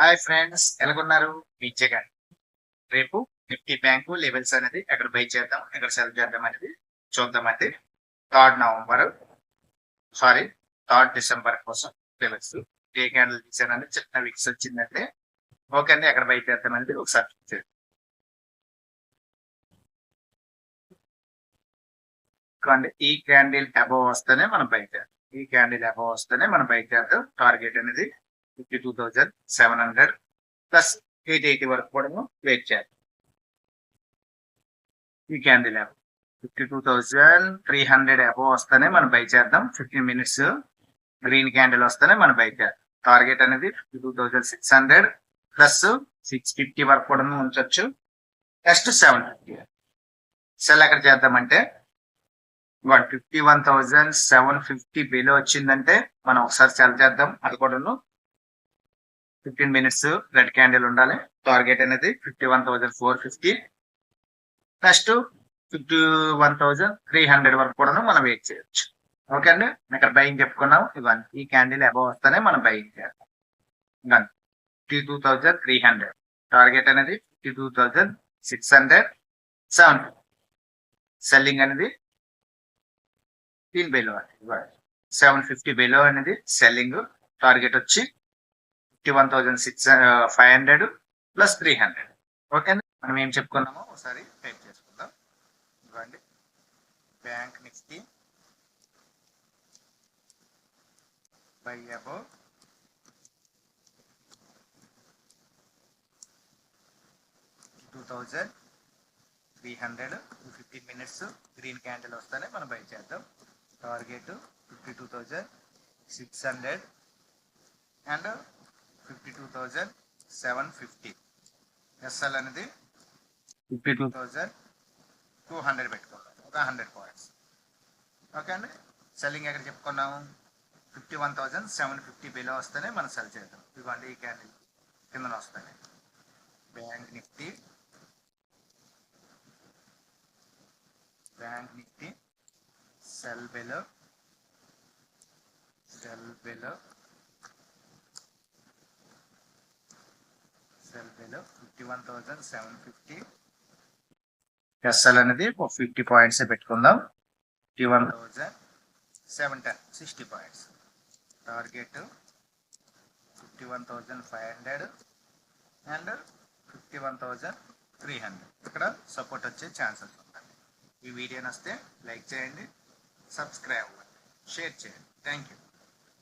Hi friends, ఎలాగున్నారు? విజయగారు రేపు Nifty bank levels అనేది ఎక్కడ బై చేద్దాం, ఎక్కడ సెల్ చేద్దాం అనేది చూద్దామండి. 3rd November sorry 3rd December కోసం లెవెల్స్ ఏ క్యాండిల్ తీసానని చిన్న విక్స్ వచ్చిందంటే ఓకే అండి. ఎక్కడ బై చేద్దాం అనేది ఒకసారి చూసేది. ఈ క్యాండిల్ అబవ్ వస్తేనే మనం బై చేద్దాం. ఈ క్యాండిల్ అబవ్ వస్తేనే మనం బై చేద్దాం. టార్గెట్ అనేది 52,700 ప్లస్ 880 వరకు కూడా వెయిట్ చేయాలి. ఈ క్యాండిల్ 52,300 అబవ్ వస్తేనే మనం బై చేద్దాం. 15 మినిట్స్ గ్రీన్ క్యాండిల్ వస్తేనే మనం బై చేద్దాం. టార్గెట్ అనేది 52,600 ప్లస్ 650 వరకు కూడా ఉంచొచ్చు. నెక్స్ట్ 750 సెల్ ఎక్కడ చేద్దామంటే 51,750 బిలో వచ్చిందంటే మనం ఒకసారి సెల్ చేద్దాం. అది కూడాను 15 మినిట్స్ రెడ్ క్యాండిల్ ఉండాలి. టార్గెట్ అనేది 51,450 నెక్స్ట్ 51,300 వరకు కూడా మనం వెయిట్ చేయొచ్చు. ఓకే అండి. ఇక్కడ బయింగ్ చెప్పుకున్నాం. ఇవన్నీ ఈ క్యాండిల్ అబవ్ వస్తేనే మనం బయింగ్ చేయాలి. 52,300 టార్గెట్ అనేది 52,600 7 సెల్లింగ్ అనేది దీని బిలో 750 బిలో అనేది సెల్లింగ్. టార్గెట్ వచ్చి 51,500 ప్లస్ 300. ఓకే అండి. మనం ఏం చెప్పుకున్నామో ఒకసారి టైప్ చేసుకుందాం. ఇవ్వండి bank Nifty by above 2,300 15 minutes green candle వస్తేనే మనం బై చేద్దాం. Target 52,600 and 52,750. ఎస్ఎల్ అనేది 52,200 పెట్టుకోవాలి. ఒక 100 పాయింట్స్. ఓకే అండి. సెల్లింగ్ ఎక్కడ చెప్పుకున్నాము? 51,750 బిలో వస్తేనే మనం సెల్ చేద్దాం. ఇవ్వండి ఈ క్యాండిల్ కింద వస్తాయి. Bank Nifty sell below 51,750. SL అనేది 50 పాయింట్స్ పెట్టుకుందాం. 51,710 60 పాయింట్స్. Target 51,500 and 51,300. ఇక్కడ సపోర్ట్ వచ్చే ఛాన్సెస్ ఉంటాయి. ఈ వీడియో నచ్చితే లైక్ చేయండి, సబ్స్క్రైబ్ అవ్వండి, షేర్ చేయండి. Thank you.